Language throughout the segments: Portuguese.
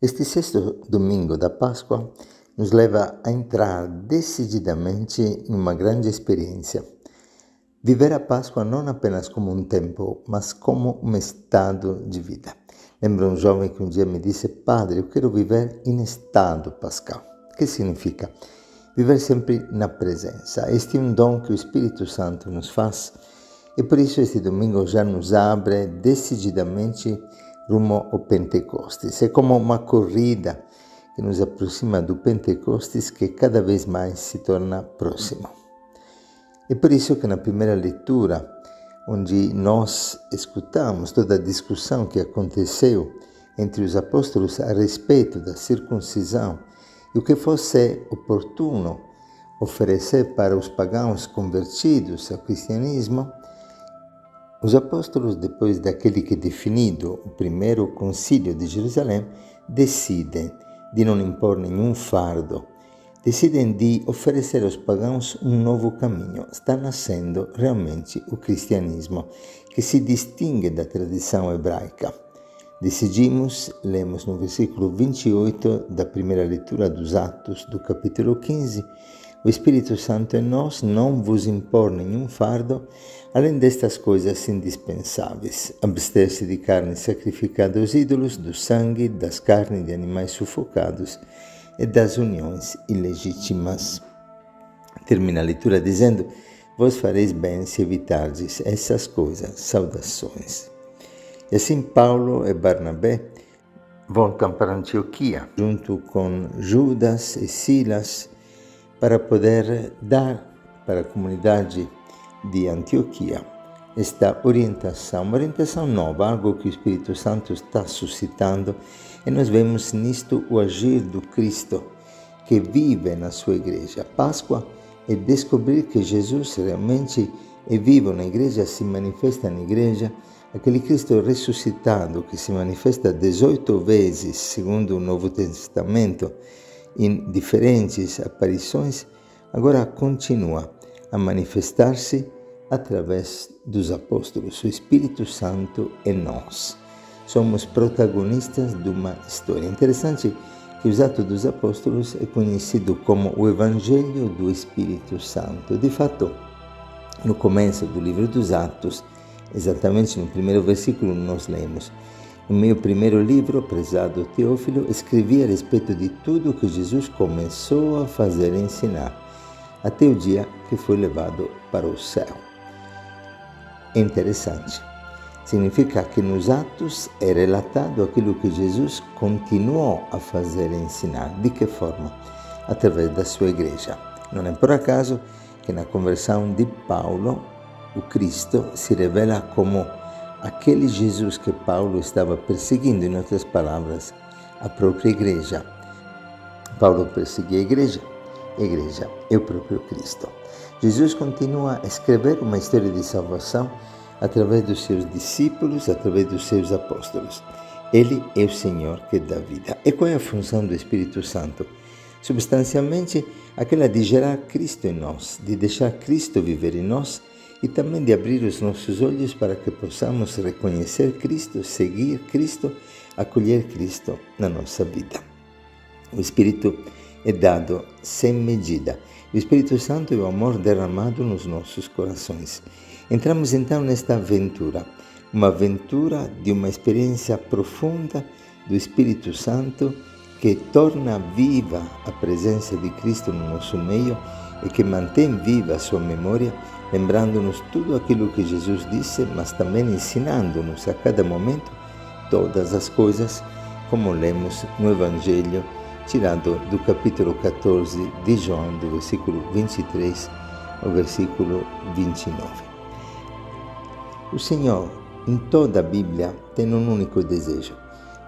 Este sexto domingo da Páscoa nos leva a entrar decididamente em uma grande experiência. Viver a Páscoa não apenas como um tempo, mas como um estado de vida. Lembro um jovem que um dia me disse: Padre, eu quero viver em estado pascal. O que significa? Viver sempre na presença. Este é um dom que o Espírito Santo nos faz e por isso este domingo já nos abre decididamente rumo ao Pentecostes. É como uma corrida que nos aproxima do Pentecostes que cada vez mais se torna próximo. É por isso que na primeira leitura, onde nós escutamos toda a discussão que aconteceu entre os apóstolos a respeito da circuncisão e o que fosse oportuno oferecer para os pagãos convertidos ao cristianismo, os apóstolos, depois daquele que é definido o primeiro concílio de Jerusalém, decidem de não impor nenhum fardo, decidem de oferecer aos pagãos um novo caminho. Está nascendo realmente o cristianismo, que se distingue da tradição hebraica. Decidimos, lemos no versículo 28 da primeira leitura dos Atos do capítulo 15, o Espírito Santo em nós não vos impor nenhum fardo, além destas coisas indispensáveis: abster-se de carne sacrificada aos ídolos, do sangue, das carnes de animais sufocados e das uniões ilegítimas. Termina a leitura dizendo: vós fareis bem se evitardes essas coisas. Saudações. E assim Paulo e Barnabé voltam para Antioquia, junto com Judas e Silas, para poder dar para a comunidade de Antioquia esta orientação, uma orientação nova, algo que o Espírito Santo está suscitando, e nós vemos nisto o agir do Cristo que vive na sua igreja. Páscoa é descobrir que Jesus realmente é vivo na igreja, se manifesta na igreja, aquele Cristo ressuscitado que se manifesta 18 vezes, segundo o Novo Testamento, em diferentes aparições, agora continua a manifestar-se através dos apóstolos. O Espírito Santo em nós. Somos protagonistas de uma história. Interessante que os Atos dos Apóstolos é conhecido como o Evangelho do Espírito Santo. De fato, no começo do livro dos Atos, exatamente no primeiro versículo, nós lemos: no meu primeiro livro, prezado Teófilo, escrevi a respeito de tudo que Jesus começou a fazer e ensinar, até o dia que foi levado para o céu. É interessante. Significa que nos Atos é relatado aquilo que Jesus continuou a fazer e ensinar. De que forma? Através da sua igreja. Não é por acaso que na conversão de Paulo, o Cristo se revela como aquele Jesus que Paulo estava perseguindo, em outras palavras, a própria igreja. Paulo perseguia a igreja é o próprio Cristo. Jesus continua a escrever uma história de salvação através dos seus discípulos, através dos seus apóstolos. Ele é o Senhor que dá vida. E qual é a função do Espírito Santo? Substancialmente, aquela de gerar Cristo em nós, de deixar Cristo viver em nós, e também de abrir os nossos olhos para que possamos reconhecer Cristo, seguir Cristo, acolher Cristo na nossa vida. O Espírito é dado sem medida. O Espírito Santo é o amor derramado nos nossos corações. Entramos então nesta aventura, uma aventura de uma experiência profunda do Espírito Santo que torna viva a presença de Cristo no nosso meio e que mantém viva a sua memória, lembrando-nos tudo aquilo que Jesus disse, mas também ensinando-nos a cada momento todas as coisas, como lemos no Evangelho, tirado do capítulo 14 de João, do versículo 23 ao versículo 29. O Senhor, em toda a Bíblia, tem um único desejo,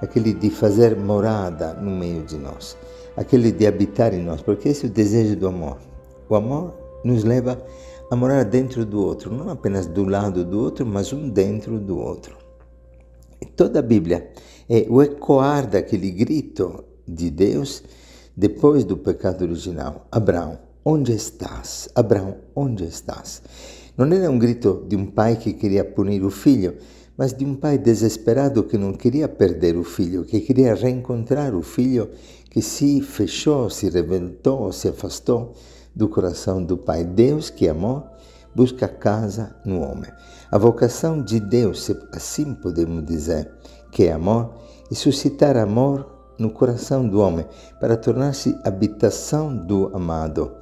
aquele de fazer morada no meio de nós, aquele de habitar em nós, porque esse é o desejo do amor. O amor nos leva a morar dentro do outro, não apenas do lado do outro, mas um dentro do outro. E toda a Bíblia é o ecoar daquele grito de Deus depois do pecado original: Abraão, onde estás? Abraão, onde estás? Não era um grito de um pai que queria punir o filho, mas de um pai desesperado que não queria perder o filho, que queria reencontrar o filho que se fechou, se revoltou, se afastou do coração do pai. Deus que amou, busca casa no homem. A vocação de Deus, assim podemos dizer, que é amor, é suscitar amor no coração do homem, para tornar-se habitação do amado.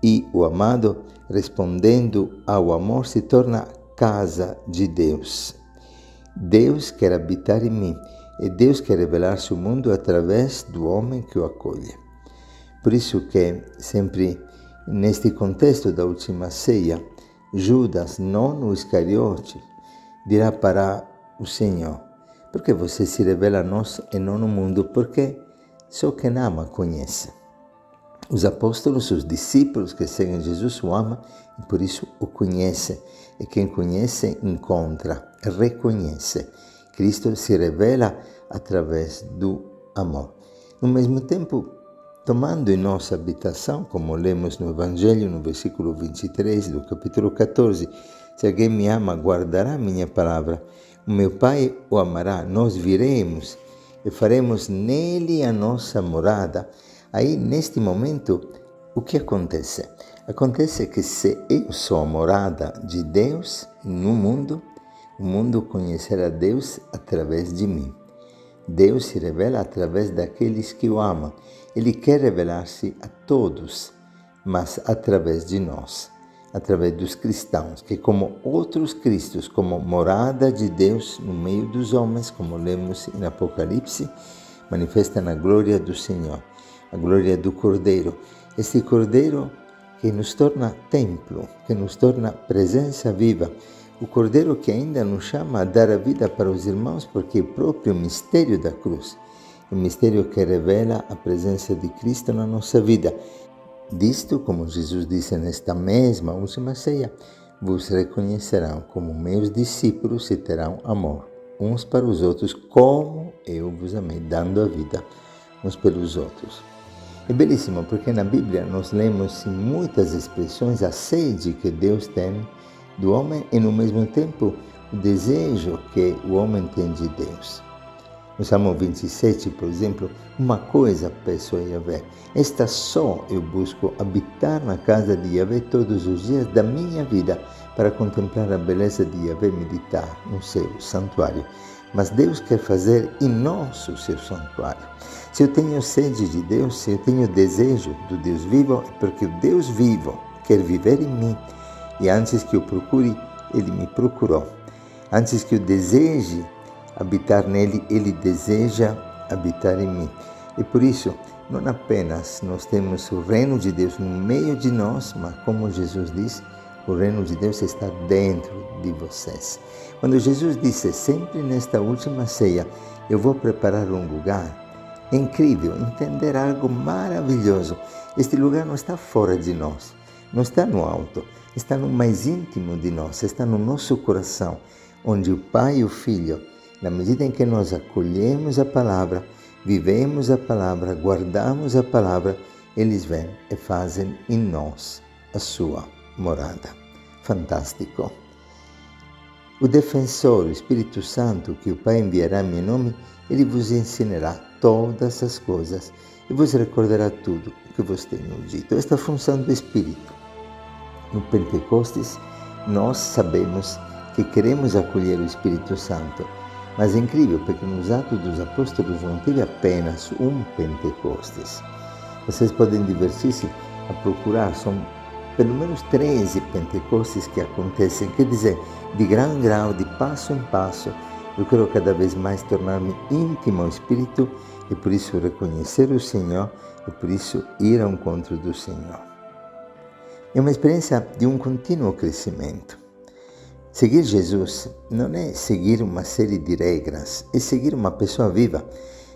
E o amado, respondendo ao amor, se torna casa de Deus. Deus quer habitar em mim, e Deus quer revelar-se ao mundo através do homem que o acolhe. Por isso que, sempre neste contexto da última ceia, Judas, não o Iscariote, dirá para o Senhor: porque você se revela a nós e não no mundo? Porque só quem ama conhece. Os apóstolos, os discípulos que seguem Jesus o amam e por isso o conhecem. E quem conhece encontra, reconhece. Cristo se revela através do amor. No mesmo tempo, tomando em nossa habitação, como lemos no Evangelho, no versículo 23 do capítulo 14, se alguém me ama, guardará minha palavra. O meu Pai o amará, nós viremos e faremos nele a nossa morada. Aí, neste momento, o que acontece? Acontece que se eu sou a morada de Deus no mundo, o mundo conhecerá Deus através de mim. Deus se revela através daqueles que o amam. Ele quer revelar-se a todos, mas através de nós, através dos cristãos, que como outros cristos, como morada de Deus no meio dos homens, como lemos em Apocalipse, manifestam a glória do Senhor, a glória do Cordeiro. Este Cordeiro que nos torna templo, que nos torna presença viva, o Cordeiro que ainda nos chama a dar a vida para os irmãos, porque é o próprio mistério da cruz, o mistério que revela a presença de Cristo na nossa vida. Disto, como Jesus disse nesta mesma última ceia, vos reconhecerão como meus discípulos e terão amor uns para os outros, como eu vos amei, dando a vida uns pelos outros. É belíssimo porque na Bíblia nós lemos em muitas expressões a sede que Deus tem do homem e, no mesmo tempo, o desejo que o homem tem de Deus. No Salmo 27, por exemplo, uma coisa peço a Yahvé, esta só eu busco, habitar na casa de Yahvé todos os dias da minha vida, para contemplar a beleza de Yahvé e meditar no seu santuário. Mas Deus quer fazer em nós o seu santuário. Se eu tenho sede de Deus, se eu tenho desejo do Deus vivo, é porque o Deus vivo quer viver em mim. E antes que eu procure, Ele me procurou. Antes que eu deseje habitar nele, Ele deseja habitar em mim. E por isso, não apenas nós temos o reino de Deus no meio de nós, mas como Jesus diz, o reino de Deus está dentro de vocês. Quando Jesus disse, sempre nesta última ceia, eu vou preparar um lugar, é incrível entender algo maravilhoso. Este lugar não está fora de nós, não está no alto, está no mais íntimo de nós, está no nosso coração, onde o Pai e o Filho, na medida em que nós acolhemos a palavra, vivemos a palavra, guardamos a palavra, eles vêm e fazem em nós a sua morada. Fantástico! O defensor, o Espírito Santo, que o Pai enviará em meu nome, ele vos ensinará todas as coisas e vos recordará tudo o que vos tenho dito. Esta função do Espírito. No Pentecostes, nós sabemos que queremos acolher o Espírito Santo, mas é incrível porque nos Atos dos Apóstolos não teve apenas um Pentecostes. Vocês podem divertir-se a procurar, são pelo menos 13 Pentecostes que acontecem, quer dizer, de grau em grau, de passo em passo. Eu quero cada vez mais tornar-me íntimo ao Espírito e por isso reconhecer o Senhor e por isso ir ao encontro do Senhor. É uma experiência de um contínuo crescimento. Seguir Jesus não é seguir uma série de regras, é seguir uma pessoa viva.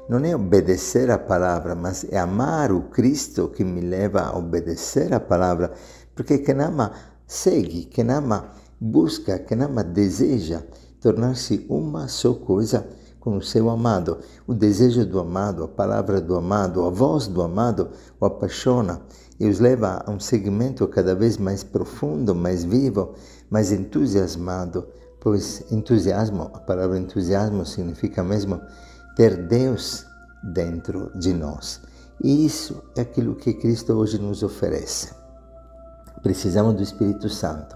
Não é obedecer a palavra, mas é amar o Cristo que me leva a obedecer a palavra. Porque quem ama segue, quem ama busca, quem ama deseja tornar-se uma só coisa com o seu amado. O desejo do amado, a palavra do amado, a voz do amado o apaixona e os leva a um segmento cada vez mais profundo, mais vivo, mais entusiasmado pois entusiasmo, a palavra entusiasmo significa mesmo ter Deus dentro de nós. E isso é aquilo que Cristo hoje nos oferece. Precisamos do Espírito Santo,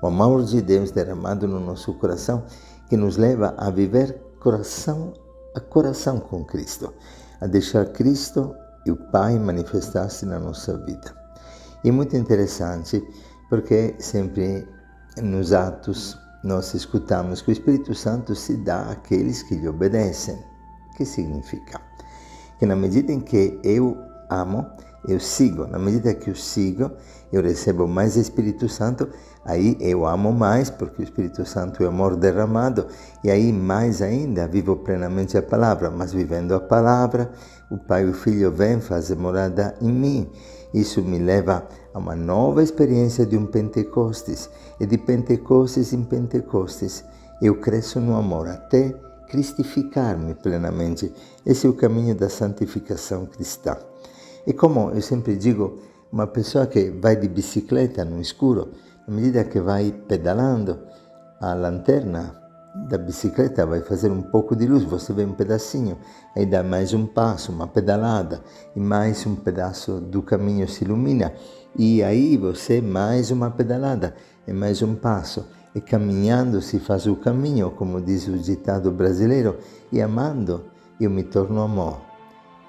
o amor de Deus derramado no nosso coração, que nos leva a viver coração a coração com Cristo, a deixar Cristo e o Pai manifestar-se na nossa vida. E é muito interessante, porque sempre nos Atos nós escutamos que o Espírito Santo se dá àqueles que lhe obedecem. O que significa? Que na medida em que eu amo, eu sigo. Na medida que eu sigo, eu recebo mais Espírito Santo, aí eu amo mais, porque o Espírito Santo é amor derramado, e aí mais ainda vivo plenamente a palavra, mas vivendo a palavra, o Pai e o Filho vêm fazer morada em mim. Isso me leva a uma nova experiência de um Pentecostes, e de Pentecostes em Pentecostes eu cresço no amor até cristificar-me plenamente. Esse é o caminho da santificação cristã. E como eu sempre digo, uma pessoa que vai de bicicleta no escuro, à medida que vai pedalando, a lanterna da bicicleta vai fazer um pouco de luz, você vê um pedacinho, aí dá mais um passo, uma pedalada, e mais um pedaço do caminho se ilumina, e aí você mais uma pedalada, e mais um passo, e caminhando se faz o caminho, como diz o ditado brasileiro, e amando eu me torno amor,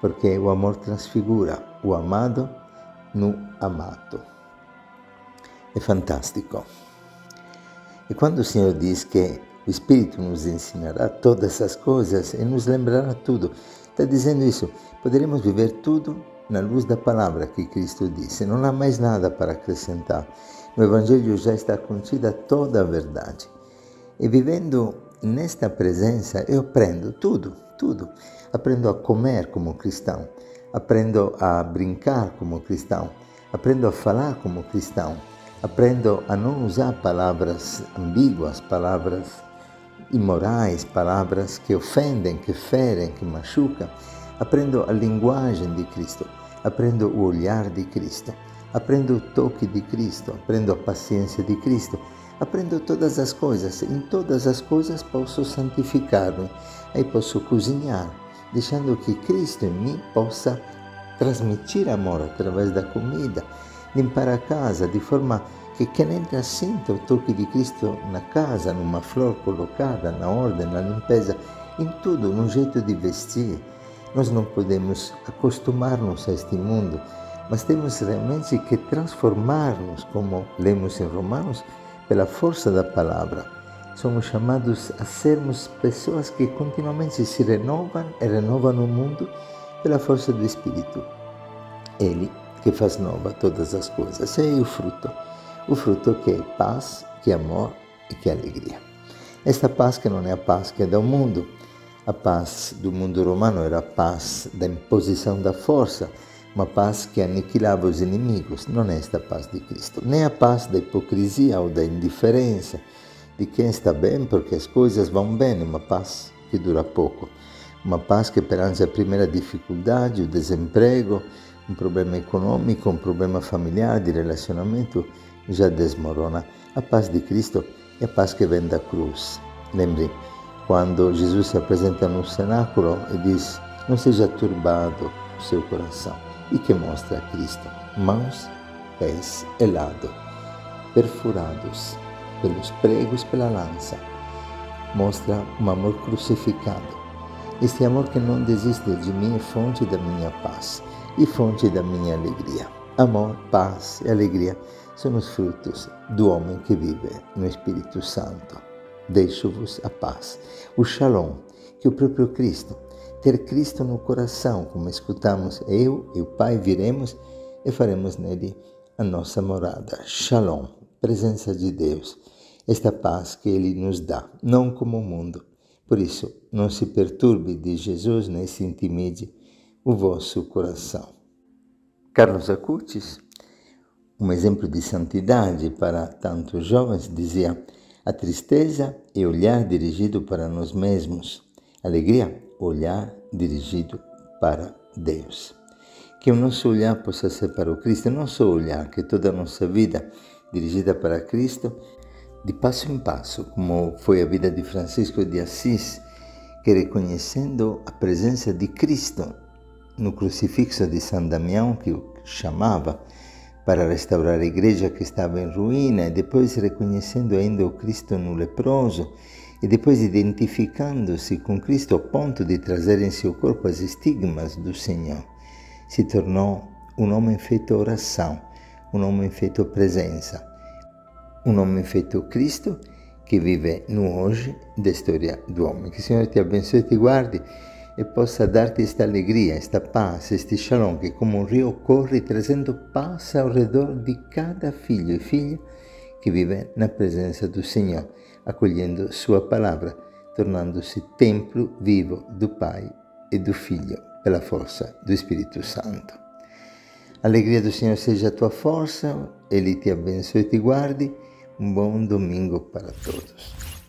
porque o amor transfigura o amado no amado. É fantástico. E quando o Senhor diz que o Espírito nos ensinará todas essas coisas e nos lembrará tudo, está dizendo isso, poderemos viver tudo na luz da palavra que Cristo disse. Não há mais nada para acrescentar. No Evangelho já está contida toda a verdade. E vivendo nesta presença, eu aprendo tudo. Aprendo a comer como cristão, aprendo a brincar como cristão, aprendo a falar como cristão, aprendo a não usar palavras ambíguas, palavras imorais, palavras que ofendem, que ferem, que machucam. Aprendo a linguagem de Cristo, aprendo o olhar de Cristo, aprendo o toque de Cristo, aprendo a paciência de Cristo, aprendo todas as coisas. Em todas as coisas posso santificar-me, aí posso cozinhar, deixando que Cristo em mim possa transmitir amor através da comida, limpar a casa de forma que quem entra sinta o toque de Cristo na casa, numa flor colocada, na ordem, na limpeza, em tudo, no jeito de vestir. Nós não podemos acostumar-nos a este mundo, mas temos realmente que transformar-nos, como lemos em Romanos, pela força da palavra. Somos chamados a sermos pessoas que continuamente se renovam e renovam o mundo pela força do Espírito. Ele que faz nova todas as coisas. É o fruto que é paz, que é amor e que é alegria. Esta paz que não é a paz que é do mundo. A paz do mundo romano era a paz da imposição da força, uma paz que aniquilava os inimigos. Não é esta paz de Cristo, nem a paz da hipocrisia ou da indiferença, de quem está bem porque as coisas vão bem, uma paz que dura pouco. Uma paz que perante a primeira dificuldade, o desemprego, um problema econômico, um problema familiar, de relacionamento, já desmorona. A paz de Cristo é a paz que vem da cruz. Lembre, quando Jesus se apresenta no cenáculo e diz, não seja turbado o seu coração, e que mostra a Cristo, mãos, pés e lado, perfurados pelos pregos, pela lança, mostra um amor crucificado. Este amor que não desiste de mim é fonte da minha paz e fonte da minha alegria. Amor, paz e alegria são os frutos do homem que vive no Espírito Santo. Deixo-vos a paz, o shalom, que o próprio Cristo, ter Cristo no coração, como escutamos, eu e o Pai viremos e faremos nele a nossa morada. Shalom, presença de Deus, esta paz que Ele nos dá, não como o mundo. Por isso, não se perturbe de Jesus, nem se intimide o vosso coração. Carlos Acutis, um exemplo de santidade para tantos jovens, dizia: a tristeza é olhar dirigido para nós mesmos, a alegria, olhar dirigido para Deus. Que o nosso olhar possa ser para o Cristo, não só olhar, que toda a nossa vida dirigida para Cristo de passo em passo, como foi a vida de Francisco de Assis, que reconhecendo a presença de Cristo no crucifixo de San Damião, que o chamava para restaurar a igreja que estava em ruína, e depois reconhecendo ainda o Cristo no leproso, e depois identificando-se com Cristo ao ponto de trazer em seu corpo as estigmas do Senhor, se tornou um homem feito oração, um homem feito presença, um homem feito Cristo que vive no hoje da história do homem. Que o Senhor te abençoe e te guardi e possa dar-te esta alegria, esta paz, este shalom que como um rio corre trazendo paz ao redor de cada filho e filha que vive na presença do Senhor, acolhendo sua palavra, tornando-se templo vivo do Pai e do Filho, pela força do Espírito Santo. A alegria do Senhor seja a tua força, Ele te abençoe e te guarde. Um bom domingo para todos.